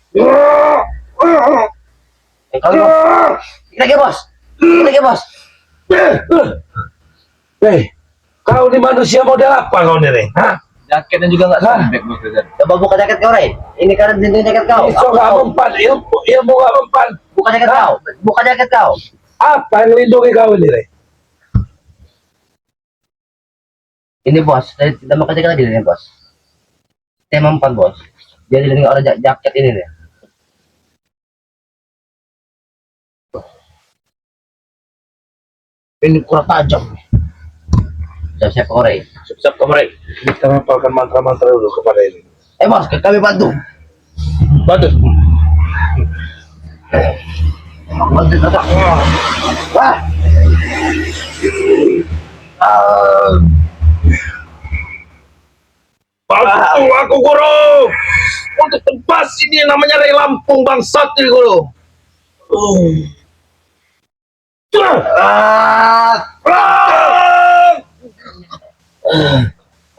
Kau lagi bos, lagi bos. Kau ini manusia model apa kau nih, Hah? Jaketnya juga nggak sobek bos. Coba buka jaket kau, Rey. Ini kan jaket kau. Itu nggak mempan, ilmu nggak mempan. Buka jaket kau, buka jaket kau. Apa yang melindungi kau ini, Rey? Ini bos, kita mau jaket lagi nih bos. Tema 4 bos. Jadi dengan orang jaket ini nih. Ini kurang tajam. Siap-siap kau, Rey. Siap-siap kemarin. Kita mempelkan mantra-mantra dulu kepada ini. Bos, kami bantu. Bantu. Bantu, datang. Wah. Bantu aku guru. Untuk tebas ini namanya Ray Lampung bangsat ini guru.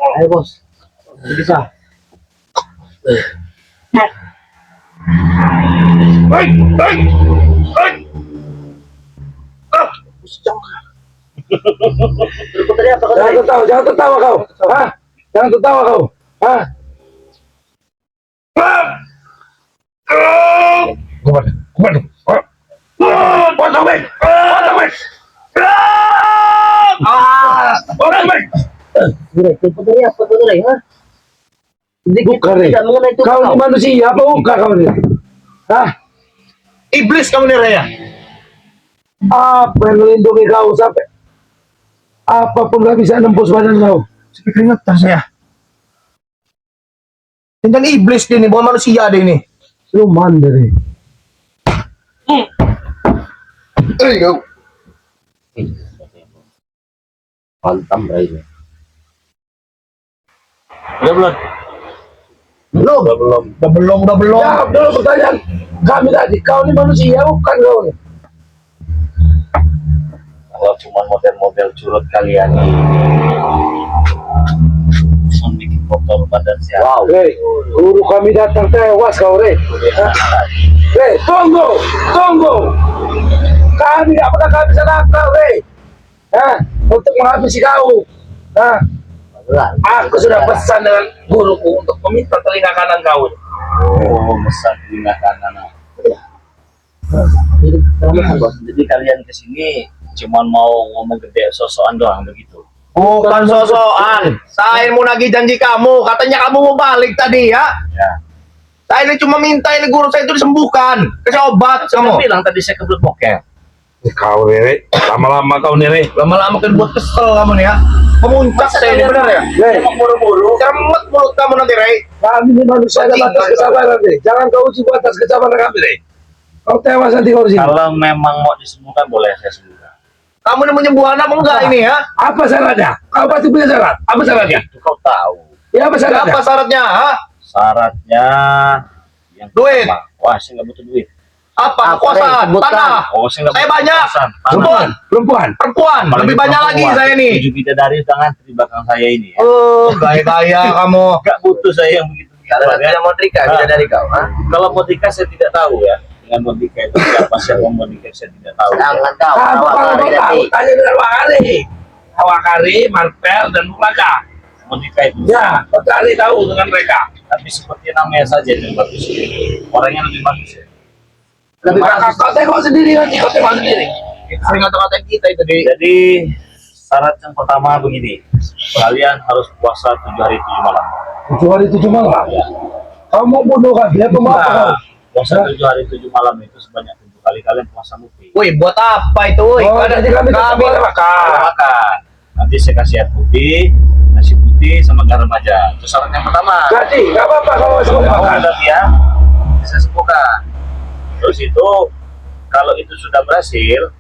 Ayo bos, bisa. Hei, hei, hei. Jangan tertawa, jangan tertawa kau. Hah? Jangan tertawa kau. Hah? Kumat. Potong, Bek. Betul, Rey, ha? Bukan, Rey. Tidak mengenai itu Kau ini manusia apa bukan kau ini? Hah? Iblis kamu nih Raya. Apa yang melindungi kau sampai apapun gak bisa nembus badan kau? Sedikit keringetan saya. Dengan iblis dia nih, bukan manusia deh ini. Luman dari. Kau. Pantam, Rey. Udah belum? Udah belum. Jawab dulu pertanyaan kami tadi. Kau ini manusia bukan kau ini? Kalau cuma model-model curut kalian ini bikin kotor badan siapa? Wow. Rey, guru kami datang tewas kau, Rey. Rey, tunggu. Kami gak pernah kehabisan akal, Rey. Untuk menghabisi kau. Aku sudah pesan dengan guruku untuk meminta telinga kanan kau. Oh, besar telinga kanan. Jadi kalian kesini cuma mau ngomong gede sosokan doang begitu? Bukan sosokan. Saya mau nagih janji kamu. Katanya kamu mau balik tadi ya. Ya. Saya ini cuma minta ini guru saya itu disembuhkan. Kasih obat Kamu kamu. bilang tadi saya kebelet boker. Kau, Rey. Lama-lama kau nih, Rey. Lama-lama kan buat kesel kamu nih ya. Memuncak saya ini benar ya. Rey, Buru-buru. Cermet mulut kamu nanti Rey. kami ini manusia ada batas kesabaran, Rey. Jangan kau uji batas kesabaran kami, Rey. Kau tewas nanti kau di sini. Kalau memang mau disembuhkan boleh saya sembuhkan. Kamu ini menyembuh anak apa enggak ini ya? Apa syaratnya? Kau pasti punya syarat. Apa syaratnya? Itu kau tahu. Ya, apa syaratnya? Apa syaratnya? Ha? Syaratnya yang Duit. pertama. Wah, saya nggak butuh duit. Apa? Kekuasaan, Sebutkan. tanah, Oh, saya nggak Saya butuh banyak. kekuasaan. Perempuan, perempuan. perempuan. Lebih banyak lagi saya ini. 7 bidadari tangan di belakang saya ini. Ya. Oh, gaya-gaya kamu. Nggak butuh saya yang begitu. Tidak mau trika, dari kau. Ha? Kalau mau nikah saya tidak tahu ya. Dengan mau nikah itu siapa siapa mau nikah saya tidak tahu. Jangan kau, Kamu awak kalau kali mau tahu, nanti. tanya dengan Wakari. Wakari, Marpel, dan Mulaka. Mau nikah itu. Ya, kau cari tahu dengan mereka. Tapi seperti namanya saja yang bagus. Orangnya lebih bagus ya. Lebih bagus. Kau tengok sendiri nanti, kau tengok sendiri. Sering ngata-ngatain kita itu di. Jadi syarat yang pertama begini. Kalian harus puasa 7 hari 7 malam. 7 hari 7 malam. Kau mau bunuh kan? Dia mau apa kau? Puasa 7 hari 7 malam itu sebanyak 7 kali kalian puasa mukti. Woi, buat apa itu? Woi, Oh, jadi kami kami makan. Makan. Nanti saya kasih air putih, nasi putih sama garam aja. Itu syarat yang pertama. Jadi, nggak apa-apa kalau masih boleh Mau makan. udah ya, bisa sembuhkan. Terus itu kalau itu sudah berhasil,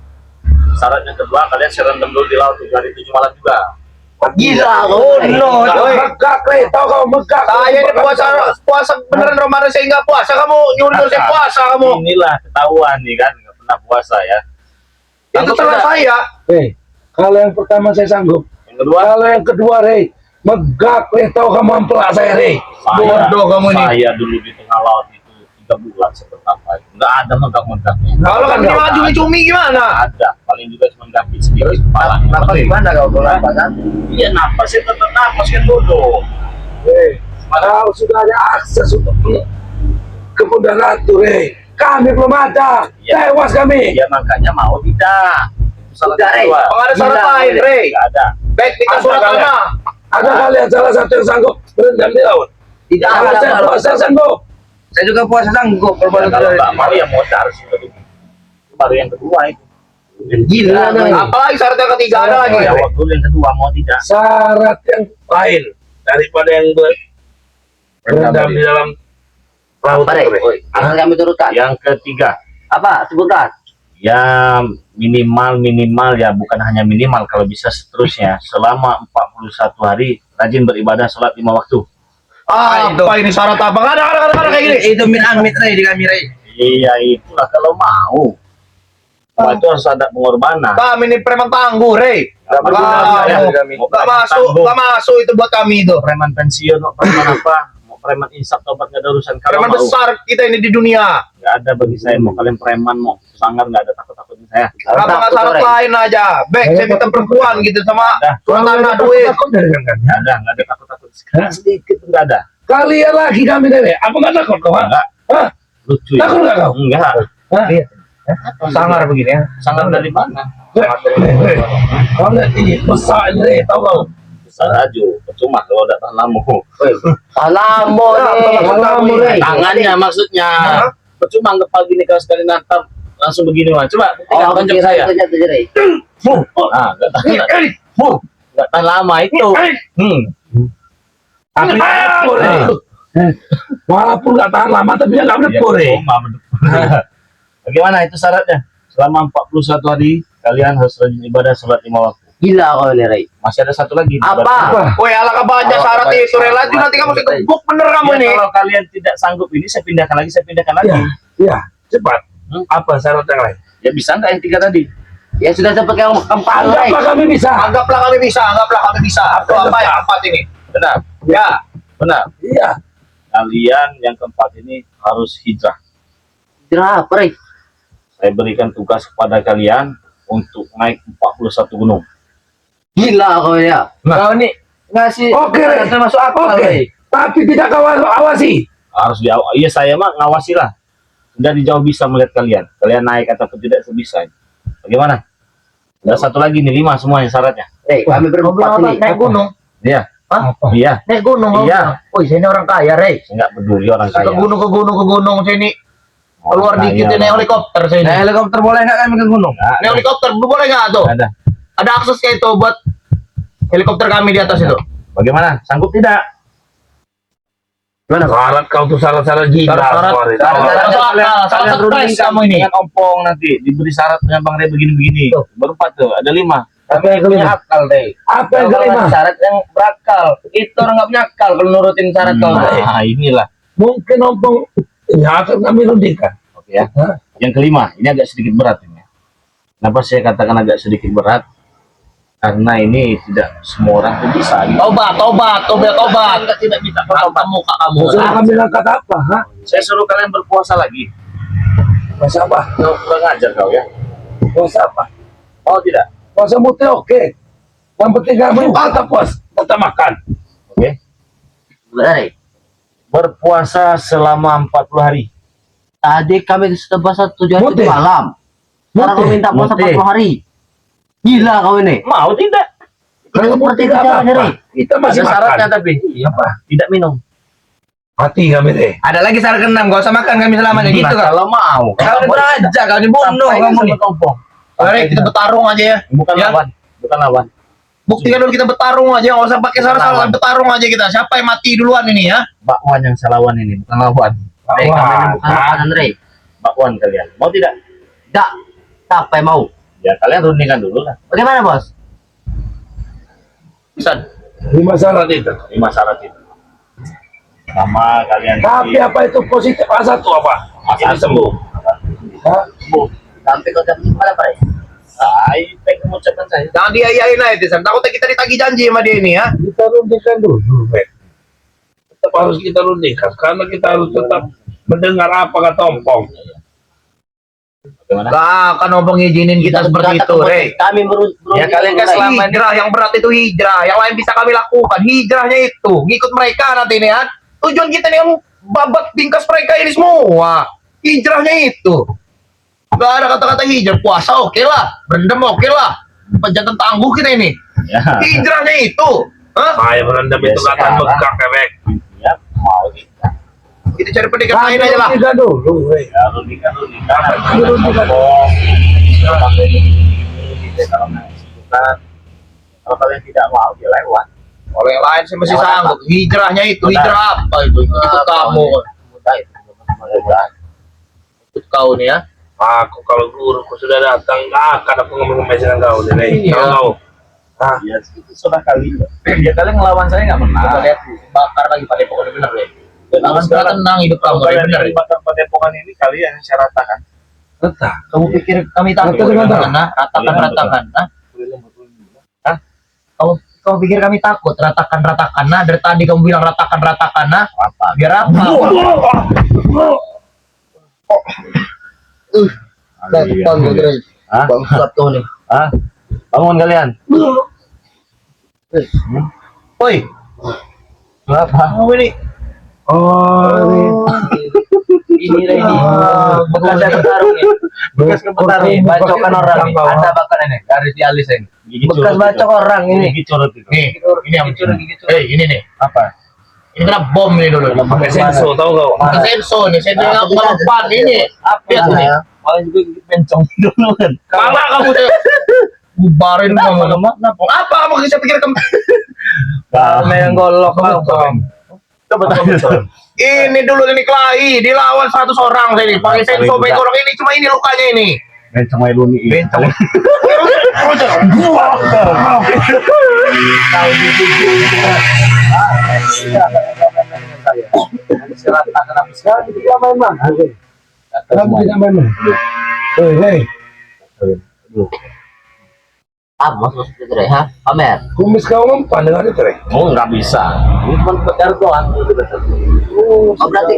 syarat yang kedua kalian serendam dulu di laut 7 hari 7 malam juga. gila. Oh no, woi. Megak, Rey. Tahu kau megak. Saya ini puasa beneran Ramadan saya nggak puasa, kamu nyuruh saya puasa kamu. Inilah ketahuan nih kan, nggak pernah puasa ya. Itu salah saya. Rey, kalau yang pertama saya sanggup. Yang kedua, Kalau yang kedua, Rey, megak, Rey. Tahu kamu ampelak saya, Rey. Bodoh kamu ini. Saya dulu di tengah laut itu 3 bulan seperti apa. Nggak ada megap-megapnya. Kalau kami Nggak mah cumi-cumi gimana? Ada, paling juga cuma gapit sedikit kepala. Kenapa gimana kau bola pasan? Iya, napas itu tetap napas kan bodoh. Kau sudah ada akses untuk ke Bunda Ratu, Kami belum ada. Iya. Tewas kami. Ya makanya mau tidak. Itu salah Udah, Rey. kedua. Kalau ada syarat Gila, lain, Rey. Nggak ada. Baik kita Ada surat kalian. tanah. Ada kalian salah satu yang sanggup berendam di laut. Tidak Kalau ada. saya puasa sanggup. Saya juga puasa sanggup Ya, kalau kalau nggak mau ya modal sih. Itu baru yang kedua itu. Gila nih. Apalagi syarat yang ketiga ada lagi. Ya, waktu dulu yang kedua mau tidak. Syarat yang lain daripada yang berendam di dalam laut. Apa, Rey? Asal kami turutkan. Yang ketiga, Apa? Sebutkan. ya minimal ya bukan hanya minimal, kalau bisa seterusnya selama 41 hari rajin beribadah sholat 5 waktu. Apa ini syarat apa? Nggak ada kayak gini. Itu min amit Rey di kami Rey. Iya itulah kalau mau. Wah, itu harus ada pengorbanan. Kami ini preman tangguh, Rey. Nggak Nggak mau. nggak masuk itu buat kami itu. Preman pensiun, mau preman apa? Mau preman insaf tobat nggak ada urusan. Kalau Preman mau, besar kita ini di dunia. nggak ada bagi saya. Mau kalian preman, mau sangar, nggak ada takut-takutin saya. Kenapa nggak syarat lain aja? Baik, saya minta perempuan gitu sama Ada. surat tanah duit. Nggak ada takut-takut. Sedikit pun nggak ada. Kalian lagi kami, Nenek. Apa nggak takut kau? Enggak. Hah? Lucu ya? Takut nggak kau? Enggak. Hah? Sangar begini ya. Sangar dari mana? Kau lihat ini besar ini, tahu kau? Besar aja. Percuma kalau udah tahan lama. Alamo nih. Tangannya maksudnya. Percuma anggap pagi nih kalau sekali nantam langsung begini mah. Coba Oh, tonjok saya. kerja tuh Rey. Ah, nggak tahan. Nggak tahan lama itu. Tapi walaupun nggak tahan lama, tapi dia nggak berdepur, Percuma, berdepur. Bagaimana itu syaratnya? Selama 41 hari kalian harus rajin ibadah sholat 5 waktu. Gila kau nih Rey. Masih ada satu lagi. Apa? Woi, ala banyak syarat itu rela itu nanti kamu kegebuk bener kamu Ya, ini. kalau kalian tidak sanggup ini saya pindahkan lagi. Iya, iya, cepat. Apa syarat yang lain? Ya bisa nggak yang 3 tadi? Ya sudah sempat kau kempal Rey. Anggaplah kami bisa. Anggaplah kami bisa. Itu apa yang keempat ini? Benar, Ya, benar. Iya. Kalian yang keempat ini harus hijrah. Hijrah apa Rey? Saya berikan tugas kepada kalian untuk naik 41 gunung. Gila kau ya. Nah. Kau nih ngasih Oke, Rey. termasuk akal Oke. Rey. Tapi tidak kau awasi. Harus iya saya mah ngawasi lah. Dari jauh bisa melihat kalian. Kalian naik ataupun tidak sebisa. Bagaimana? Ada satu lagi nih 5 semuanya syaratnya. Rey, kami berempat ini. naik gunung. Iya. Apa? Iya. Naik gunung. Iya. Woi, saya ini orang kaya, Rey. Enggak peduli orang kaya. Ke gunung sini. Keluar Orang dikit kaya, naik orang. helikopter sini. Nah, helikopter boleh nggak kami ke gunung? Nggak Naik ada. helikopter boleh nggak tuh? Nggak ada. Ada aksesnya itu buat helikopter kami di atas itu. Bagaimana? Sanggup tidak? Gimana? Syarat kau tuh syarat-syarat gila. Syarat- Suara. syarat- Kalian stres rundingkan kamu ini. dengan ompong nanti diberi syarat dengan Bang Rey begini-begini. Tuh. Berempat tuh, ada 5. Tapi yang punya akal Rey. Apa yang Kalau kelima? ada syarat yang berakal. Itu orang nggak punya akal kalau nurutin syarat kau Rey. Nah, inilah. Mungkin ompong ini akan kami rundingkan. Oke ya. Hah? Yang kelima, ini agak sedikit berat ini. Kenapa saya katakan agak sedikit berat? Karena ini tidak semua orang tuh bisa. Gitu. Tobat. Anda tidak bisa bertobat. Muka kamu. Suruh kami angkat apa? Hah? Saya suruh kalian berpuasa lagi. Puasa apa? Kau kurang ajar kau ya. Puasa apa? Oh tidak. Puasa mute oke. Yang penting kami tetap puas, tetap makan. Oke. Benar Rey. Berpuasa selama 40 hari. Tadi kami sudah puasa 7 hari Mute. 7 malam. Sekarang kau minta puasa Mute. 40 hari. Gila kau ini. Mau tidak? Kalau Seperti mute itu tidak jalan, apa-apa. Rey. Kita masih Ada makan. syaratnya tapi. Apa? Tidak minum. Mati kami deh. Ada lagi syarat ke-6, gak usah makan kami selamanya gitu kan. Kalau mau. Kalau beraja kau dibunuh kamu nih. Rey, kita bertarung aja ya. Bukan Ya. lawan. Bukan lawan. Buktikan dulu kita bertarung aja, nggak usah pakai syarat-syarat, bertarung aja kita. Siapa yang mati duluan ini ya? Bakwan yang saya lawan ini, bukan lawan. Rey, kami Wah, ini bukan makanan Rey. Bakwan kalian. Mau tidak? Tidak. Siapa yang mau? Ya kalian rundingkan dulu lah. Bagaimana bos? Bisa. 5 syarat itu. 5 syarat itu. Sama kalian. Tapi apa itu positif? A1 apa? Asal sembuh. Hah? Sembuh. Sampai kau dapat malam Rey. Itu mengucapkan saya. Jangan diayain aja, Tisan. Takutnya kita ditagih janji sama dia ini ya. Kita rundingkan dulu, Ben. Tetap harus kita rundingkan karena kita harus tetap Mendengar apa kata Ompong? Bagaimana? Lah kan Ompong ngizinin kita seperti itu, Rey. Kami Ya kalian kan selama hijrah yang berat itu hijrah, yang lain bisa kami lakukan. Hijrahnya itu ngikut mereka nanti nih kan. Tujuan kita nih babat bingkas mereka ini semua. Hijrahnya itu. Gak ada kata-kata hijrah, puasa oke lah, berendam oke lah, penjagaan tangguh kita ini. Ya. Hijrahnya itu. Hah? Saya berendam itu Biasa. kata megah kebek. Ya, mau kita. Kita cari pendekat lain aja lah. Tidak dulu, Rey. Ya, lu nikah. Lu nikah. Kalau bukan, kalau kalian tidak mau, ya lewat. Oleh yang lain saya masih sanggup. Hijrahnya itu, hijrah apa itu? Ikut kamu. Mudah itu. Mudah. Ikut kau nih ya. Aku kalau guruku sudah datang, akan aku ngomong dengan kau nih. Iya. Kalau Ya, itu sudah kali. Ya, kalian ngelawan saya nggak pernah. kita lihat bakar lagi pada pokoknya bener deh. Lawan sekarang tenang hidup kamu kalau kalian bener. bakar padepokan ini kalian yang saya ratakan. Tetap. Kamu pikir kami takut Rata dengan dengan ratakan? Nah, kamu pikir kami takut ratakan? Nah, dari tadi kamu bilang ratakan. Nah, Apa? biar apa? Hah? Bangsat kau nih. Hah? Bangun kalian. Woi, Kenapa? kamu ini Oh, ini bekas saya bertarung nih. Bekas kepetarung. Bacokan orang nih. Anda bakal ini dari si alis ini. Gigi Bekas curut bacok itu. orang ini. Gigi curut itu. Nih, ini yang ini nih. Apa? Ini kena bom ini dulu. Pakai senso, tahu kau? Pakai senso nih. Senso yang melompat ini. Lihat nih. Malah juga gigi pencong dulu kan. Mana kamu tuh? Bubarin kamu. Apa kamu bisa pikir kamu? Kamu yang golok Coba tanya. Ini dulu ini kelahi dilawan 100 orang saya ini. Pakai senso golok ini cuma ini lukanya ini. Bencong aja dulu nih. Bencong. sekarang kita main mana, Rey? Sekarang kita main mana? Rey. apa maksudnya Rey? Hah? Pamer. Kumis kau mempan dengan itu, Rey. Oh, nggak bisa. Ini cuma sekedar doang. Oh, berarti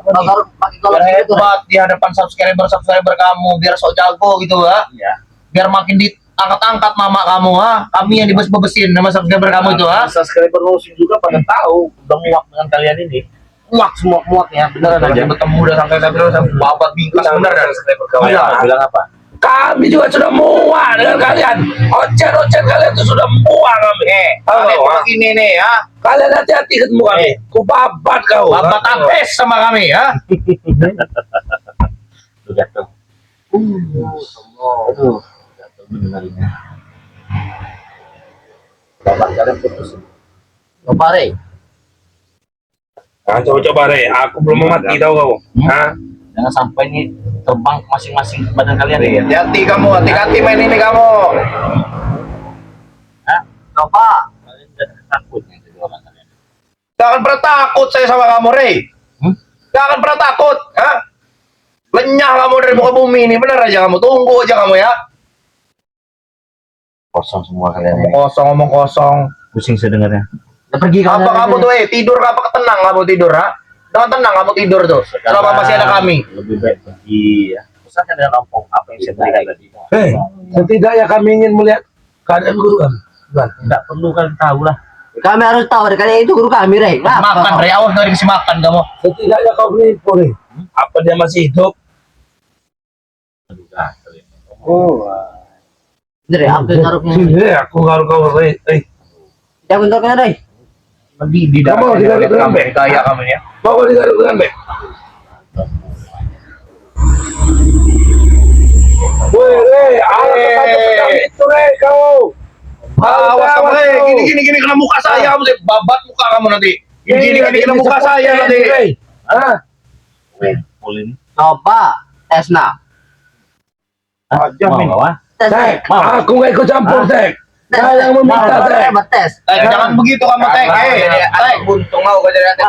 bakar pakai kolor Biar gitu Rey. hebat di hadapan subscriber kamu, biar sok jago gitu ya. Iya. Biar makin diangkat-angkat mama kamu ha. Kami yang dibes-bebesin sama subscriber kamu itu ha. Subscriber Nusin juga pada tahu udah muak dengan kalian ini. Muak semua muak ya, beneran aja bertemu udah sampai babat bingkas bener dan subscriber kamu. Bilang apa? Kami juga sudah muak dengan kalian. Ocet kalian itu sudah muak kami. Kalian tuh begini nih ya. Kalian hati-hati ketemu kami. Ku babat kau. Babat apes sama kami ya. Tuh jatuh. Aduh, jatuh bener ini. Bapak kalian putus. Coba Rey. Nah, coba Rey, aku belum mati tahu kau. Hah? Jangan sampai ini terbang ke masing-masing badan kalian ya. Hati-hati kamu, hati-hati main ini kamu. Hah? Coba. Kalian jangan takut nih jadi orang kalian. Gak akan pernah takut saya sama kamu, Rey. Gak akan pernah takut, ha? Lenyah kamu dari muka bumi ini, bener aja kamu. Tunggu aja kamu ya. Kosong semua kalian ini. Ngomong kosong. Pusing saya dengarnya. Udah pergi kamu. Apa kamu tuh, tidur apa tenang kamu tidur, ha? Dengan tenang kamu tidur tuh. Selama masih ada kami. Lebih baik pergi ya. Misalkan dengan rampung apa yang saya berikan tadi. Hei, setidaknya kami ingin melihat keadaan guru kami. Bukan. Tidak perlu kalian tahu lah. Kami harus tahu kalian itu guru kami Rey. Makan, Rey. Awas nggak dikasih makan kamu. Setidaknya kau beri info, Rey. Apa dia masih hidup? Aduh, kalian. Rey, aku taruhnya. Sini, aku kalau kau, Rey. Ya bentuknya Rey. Di Kamu dalam tidak kami. Kaya kami ya. Bawa di garis dengan baik. Woi, Rey, itu, Rey, kau. Awas kamu, Rey. Gini kena muka saya kamu, babat muka kamu nanti. Gini kena muka saya nanti. Rey. Ah, Pulin. Coba tes nah. Mau ah? Tes Rey. Tek, aku nggak ikut campur, Tek. Saya yang meminta, Tek. Tes. Jangan begitu kamu, Tek. Tek, buntung kau kau jadi Tek.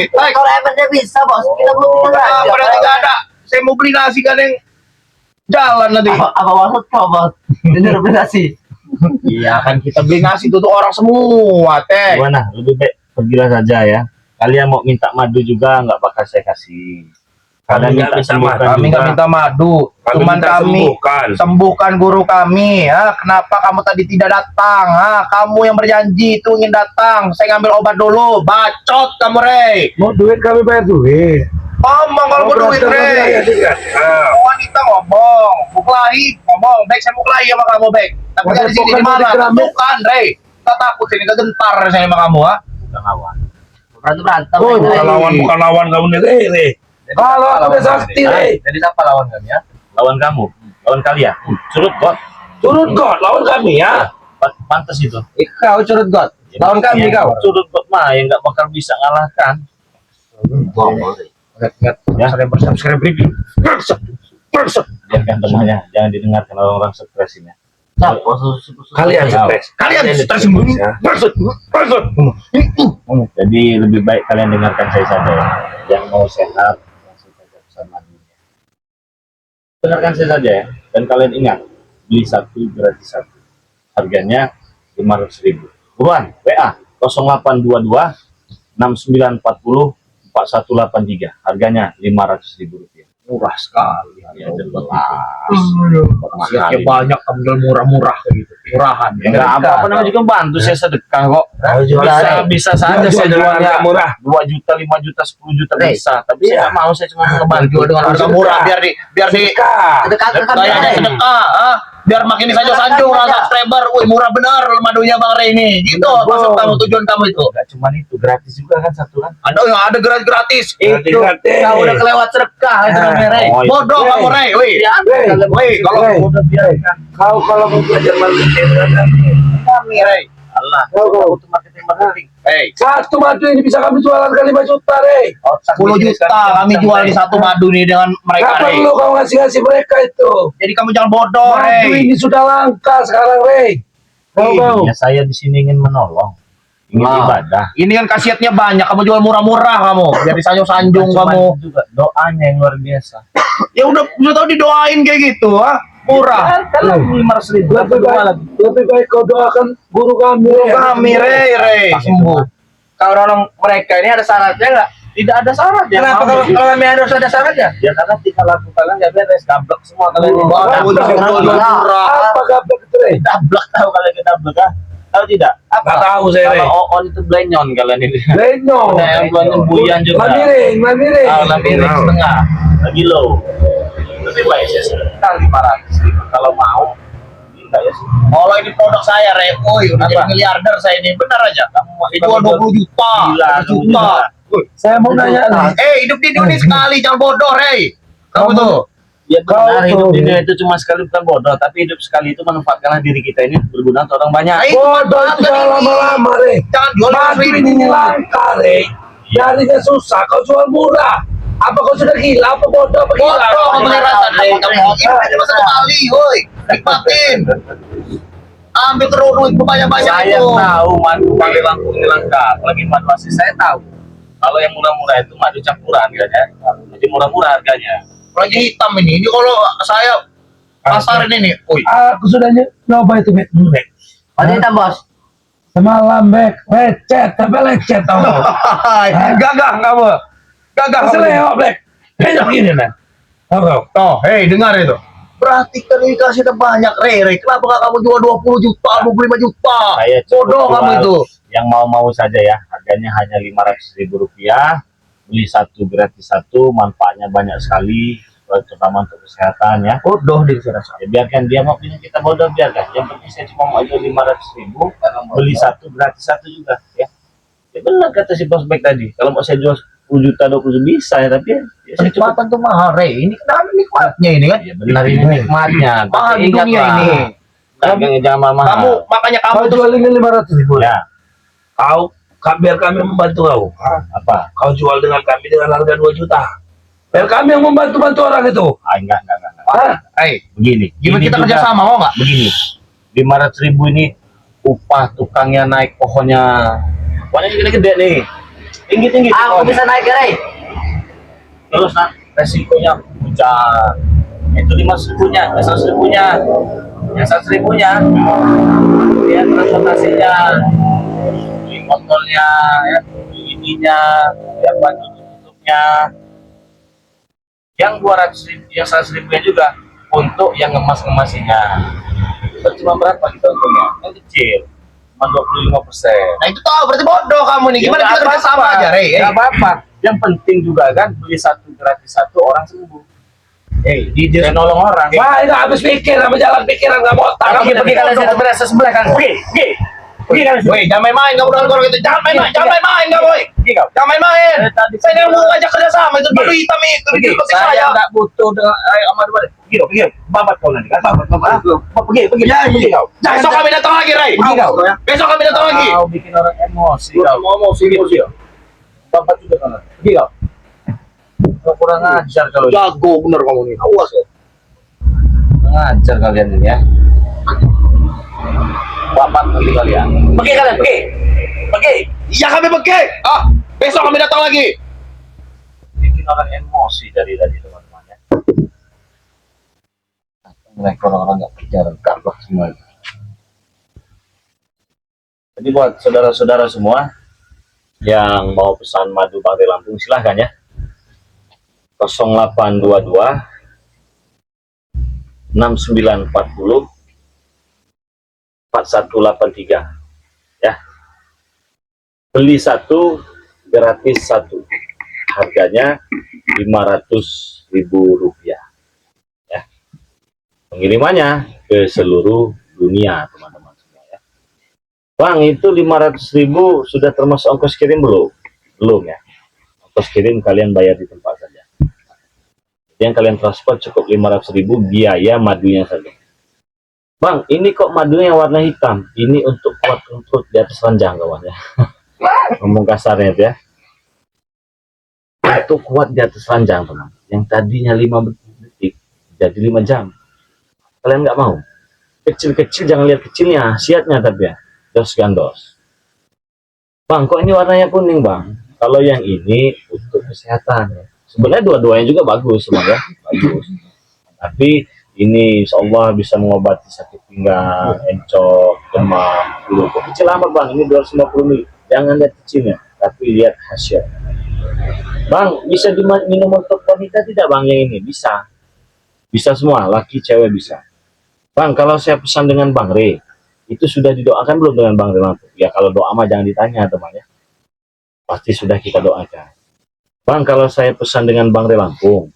Tek. Kalau emang dia bisa bos, kita belum tinggal aja. Berarti nggak ada. Saya mau beli nasi kan yang jalan nanti. Apa maksud kau bos? Bener nasi. Iya kan kita beli nasi tuh orang semua, Tek. Gimana? Lebih baik pergilah saja ya. Kalian mau minta madu juga nggak bakal saya kasih. Kalian minta sembuhkan Kami nggak juga. minta madu, cuman minta kami sembuhkan guru kami. Kenapa kamu tadi tidak datang? Kamu yang berjanji itu ingin datang. Saya ngambil obat dulu. Bacot kamu, Rey. Mau duit kami bayar duit. Ngomong kalau mau duit, Rey. Wanita ngomong, muklahi ngomong. Baik, saya muklahi sama kamu, baik. Tapi Masa dari sini bukan di mana? mau dikeramik? Bukan, Rey. Kita takut sini, kita gentar saya sama kamu, Bukan lawan. Berantem. Oh, bukan lawan kamu nih. Kalau aku udah sakti, Rey. Jadi siapa lawan kami ya? Lawan kamu, lawan kalian. Surut kok. Turun God, lawan kami ya. Pantas itu. Kau curut God. Lawan kami kau. Surut kok mah yang nggak bakal bisa ngalahkan. Ya. Subscribe review. Biarkan temannya, jangan didengarkan orang-orang stres ini. Kalian stres. Kalian stres Jadi lebih baik kalian dengarkan saya saja ya. Yang mau sehat, langsung saja pesan madunya. Dengarkan saya saja ya. Dan kalian ingat, beli satu gratis satu. Harganya 500.000. Buruan, WA 0822 6940 4183. Harganya 500.000 rupiah. murah sekali. Ya, jelas. Khasiatnya banyak, ambil murah-murah kayak gitu. Murahan. Ya, enggak apa-apa namanya juga bantu saya sedekah kok. Bisa saja saya jualnya murah. 2 juta, 5 juta, 10 juta Hey. bisa. Tapi saya nggak mau, saya cuma ngebantu Jual dengan harga murah biar di Sedekah ke kami. kayaknya sedekah, biar makin disanjung-sanjung orang subscriber. Wih, murah benar madunya Bang Rey ini. Gitu maksud kamu, tujuan kamu itu. Enggak cuma itu, gratis juga kan satu kan. Ada gratis. Itu kau udah kelewat sedekah itu namanya, Rey. Oh, iya. Bodoh kamu, Rey. Wih. Wih, kalau Udah biarkan Kau kalau mau belajar marketing, kami, Rey. Allah. Kau. Itu marketing. Hey, satu madu ini bisa kami jualan kali 5 juta, Rey. 10 juta kami jual di satu madu nih dengan mereka, Gak Rey. perlu kau ngasih mereka itu. Jadi kamu jangan bodoh, Madu Rey. ini sudah langka sekarang, Rey. Kau. Ya saya di sini ingin menolong, ingin ibadah. Ini kan khasiatnya banyak, kamu jual murah-murah kamu. Jadi sanjung-sanjung Cuman kamu. itu juga doanya yang luar biasa. Ya udah tahu didoain kayak gitu, murah. Kalau 500.000 Lebih baik kau doakan guru kami. Rey. Kami, Rey, sembuh. Kalau orang mereka ini ada syaratnya nggak? Tidak ada syarat ya. Kenapa kalau kami harus ada syaratnya? Ya karena tingkah laku kalian nggak beres, gablek semua kalian. Waduh, jual murah. Apa gablek itu, Rey? Gablek, tahu kalian gablek ah? Tahu tidak? Nggak tahu saya, Rey. Kalau on itu blenyon kalian ini. Lenyo. Ada yang buahnya buyan juga. Lamiring. Lamiring setengah. Lagi low. Lebih baik saya sekitar 500.000 kalau mau. Enggak ya sih. Kalau ini produk saya, Rey. Udah jadi miliarder saya ini. Benar aja. Kamu mau Jual 20 juta. Gila, 100 juta. Saya mau nanya nih. Hidup di dunia sekali, jangan bodoh, Rey. Kamu tuh. Ya benar, Kau hidup tuh. di dunia itu cuma sekali, bukan bodoh. Tapi hidup sekali itu manfaatkanlah diri kita ini berguna untuk orang banyak. Itu Bodoh itu jangan lama-lama, Rey. Jangan jual Madu 100.000. ini langka, Rey. Jadinya susah, kau jual murah. Apa kau sudah gila? Apa bodoh? Apa gila? Bodoh kamu rasa, Rey. Kamu ini aja masa kali, woi. Nikmatin. Ambil terus duit banyak-banyak Saya itu. tahu madu paling langsung ini langka. Apalagi madu asli saya tahu. Kalau yang murah-murah itu madu campuran harganya. Jadi murah-murah harganya. Lagi hitam ini. Ini kalau saya pasarin ini, woi. Aku sudah nyoba itu, Bek. Madu hitam, Bos. Semalam, Bek. Lecet, tapi lecet tau. Gagah kamu. Gagah kamu. Seleo, Bek. Kayak gini, nah. Kau. Oh, hei, dengar itu. Perhatikan ini kasih banyak, Rey. Kenapa nggak kamu jual 20 juta, 25 juta? Saya cukup Bodoh kamu jual itu. Yang mau-mau saja ya. Harganya hanya 500.000 rupiah. Beli satu gratis satu. Manfaatnya banyak sekali. Terutama untuk kesehatan ya. Bodoh dia rasa. Ya biarkan dia mau punya kita bodoh, biarkan. Yang penting saya cuma mau jual 500.000. Beli satu gratis satu juga ya. Ya benar kata si Bos Bek tadi. Kalau mau saya jual 10 juta 20 juta bisa ya, tapi ya saya cukup. Kenikmatan tuh mahal, Rey. Ini kenapa nikmatnya ini kan? Ya benar ini nikmatnya. Mahal Tapi di dunia ingatlah, ini. harganya jangan mahal. Kamu makanya kamu Kau tuh jual ini 500.000. Ya Biar kami membantu kau. apa? Kau jual dengan kami dengan harga 2 juta. Biar kami yang membantu orang itu. Enggak. Hah? Begini. gimana ini kita juga kerjasama mau nggak? Begini. 500.000 ini upah tukangnya naik pohonnya. Pohonnya gede-gede nih. Tinggi-tinggi. Aku pohonnya. bisa naik, Rey. Terus resikonya hujan. Itu 500.000-nya, 100.000-nya. Yang 100.000-nya. Kemudian transportasinya, beli motornya, ya, beli ini ininya, yang baju tutupnya, yang 200.000, yang 100.000 juga untuk yang ngemas-ngemasinya. Itu cuma berapa kita untungnya? Yang kecil, cuma 25%. Nah itu tahu berarti bodoh kamu nih. Gimana Ya, kita nggak kerja sama apa-apa. aja, Rey? Nggak apa-apa. Yang penting juga kan beli satu gratis satu, orang sembuh. Saya nolong orang. Wah, itu habis pikir, sama jalan pikiran nggak mau otak. Pergi kalian sebelah kan. Pergi kalian. Woi, jangan main-main kamu dengan orang itu. Jangan main-main kamu, woi. Pergi kau. Jangan main-main. Saya yang mau ngajak kerja sama itu baru hitam itu di kopi Saya saya. nggak butuh dengan Ahmad Balik. Pergi. Babat kau nanti kan. Babat. Pergi. Pergi kau. Besok kami datang lagi, Rey. Pergi kau. Besok kami datang lagi. Kau bikin orang emosi. Kau emosi. Babat juga kau nanti. Pergi kau. Kau kurang ajar kalau Jago bener kamu nih. Awas ya. ngajar kalian ini ya. Bapak nanti kalian. Pergi kalian, pergi. Iya kami pergi. Besok kami datang lagi. Bikin orang emosi dari tadi teman-teman ya. Mereka orang-orang nggak kerja lengkap lah semua. Jadi buat saudara-saudara semua yang mau pesan madu Bangre Lampung silahkan ya. 0822 6940 4183 ya. Beli satu gratis satu, harganya Rp500.000 ya. Pengirimannya ke seluruh dunia teman-teman semua ya. Bang, itu 500.000 sudah termasuk ongkos kirim belum ya. Ongkos kirim kalian bayar di tempat saja. Yang kalian transfer cukup 500.000 biaya madunya saja. Bang, ini kok madunya yang warna hitam? Ini untuk kuat rumput di atas ranjang kawan ya. Ngomong kasarnya ya. Itu kuat di atas ranjang teman. Yang tadinya 5 detik jadi 5 jam. Kalian nggak mau? Kecil-kecil jangan lihat kecilnya, khasiatnya tapi ya. Dos gandos. Bang, kok ini warnanya kuning bang? Kalau yang ini untuk kesehatan ya. Sebenarnya dua-duanya juga bagus semuanya, bagus. Tapi ini insya Allah bisa mengobati sakit pinggang, encok, demam, flu. Kok kecil amat bang? Ini 250 ml. Jangan lihat kecilnya, tapi lihat khasiat. Bang, bisa diminum untuk wanita tidak bang yang ini? Bisa. Bisa semua, laki cewek bisa. Bang, kalau saya pesan dengan Bang Re, itu sudah didoakan belum dengan Bang Re Lampung? Ya kalau doa mah jangan ditanya teman ya. Pasti sudah kita doakan. Bang, kalau saya pesan dengan Bang Re Lampung,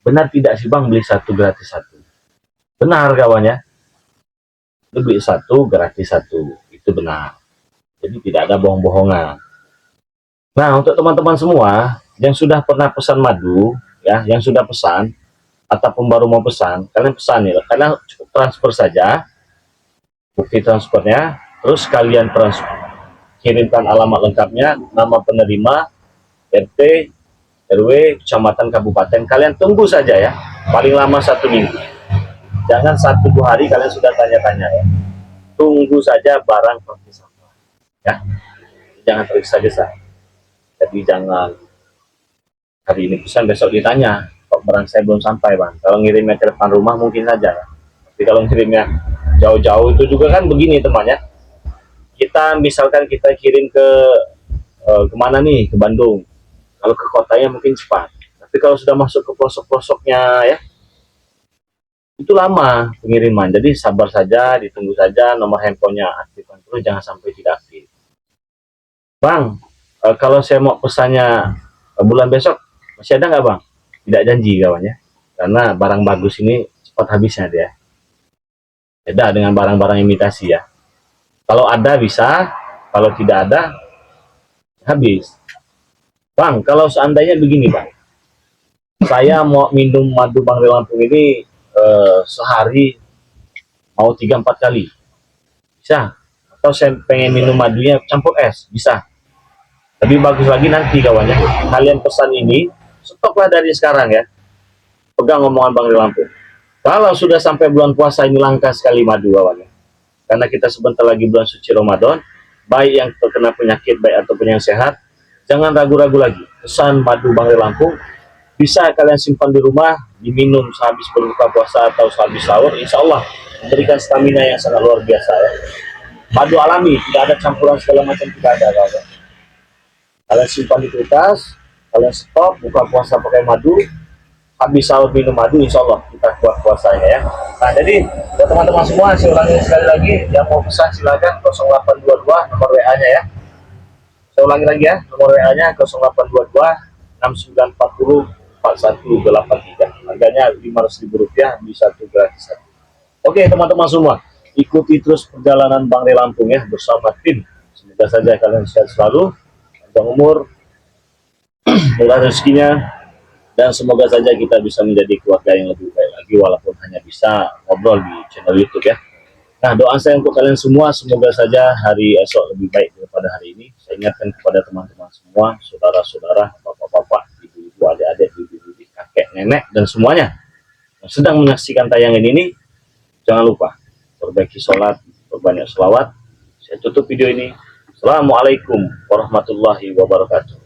benar tidak sih bang beli satu gratis satu? Benar kawan ya. Beli satu gratis satu, itu benar. Jadi tidak ada bohong-bohongan. Nah, untuk teman-teman semua yang sudah pernah pesan madu, ya, yang sudah pesan ataupun baru mau pesan, kalian pesan ya, kalian cukup transfer saja, bukti transfernya, terus kalian kirimkan alamat lengkapnya, nama penerima, RT, RW, kecamatan, kabupaten. Kalian tunggu saja ya, paling lama 1 minggu. Jangan 1-2 hari kalian sudah tanya-tanya ya. Tunggu saja barang pasti sampai. Ya, jangan tergesa-gesa. Jadi jangan hari ini pesan besok ditanya, kok barang saya belum sampai bang. Kalau ngirimnya ke depan rumah mungkin saja ya. Tapi kalau ngirimnya jauh-jauh itu juga kan begini teman ya. Kita misalkan kita kirim ke kemana nih, ke Bandung. Kalau ke kotanya mungkin cepat, tapi kalau sudah masuk ke pelosok-pelosoknya ya, itu lama pengiriman. Jadi sabar saja, ditunggu saja, nomor handphonenya aktifkan terus, jangan sampai tidak aktif. Bang, kalau saya mau pesannya bulan besok, masih ada nggak bang? Tidak janji kawan ya, karena barang bagus ini cepat habisnya dia. Beda dengan barang-barang imitasi ya. Kalau ada bisa, kalau tidak ada habis. Bang, kalau seandainya begini bang, saya mau minum madu Bangre Lampung ini sehari mau 3-4 kali, bisa? Atau saya pengen minum madunya campur es, bisa? Lebih bagus lagi nanti kawannya, kalian pesan ini, stoklah dari sekarang ya, pegang omongan Bangre Lampung. Kalau sudah sampai bulan puasa ini langka sekali madu kawannya, karena kita sebentar lagi bulan suci Ramadan, baik yang terkena penyakit, baik ataupun yang sehat, jangan ragu-ragu lagi, pesan madu Bangre Lampung, bisa kalian simpan di rumah, diminum sehabis berbuka puasa atau sehabis sahur, insya Allah memberikan stamina yang sangat luar biasa ya. Madu alami, tidak ada campuran segala macam, tidak ada kawan. Kalian simpan di kulkas, kalian stop, buka puasa pakai madu, habis sahur minum madu, insya Allah kita kuat puasanya ya. Nah jadi buat teman-teman semua, saya ulangi sekali lagi, yang mau pesan silakan 0822 nomor WA-nya ya. Saya ulangi lagi ya, nomor WA-nya 0822 6940 4183. Harganya Rp500.000, beli satu gratis satu. Oke teman-teman semua, ikuti terus perjalanan Bang Re Lampung ya bersama tim. Semoga saja kalian sehat selalu, panjang umur, murah rezekinya, dan semoga saja kita bisa menjadi keluarga yang lebih baik lagi walaupun hanya bisa ngobrol di channel YouTube ya. Nah, doa saya untuk kalian semua, semoga saja hari esok lebih baik daripada hari ini. Saya ingatkan kepada teman-teman semua, saudara-saudara, bapak-bapak, ibu-ibu, adik-adik, bibi-bibi, kakek, nenek, dan semuanya yang sedang menyaksikan tayangan ini, jangan lupa perbaiki sholat, perbanyak selawat. Saya tutup video ini. Assalamualaikum warahmatullahi wabarakatuh.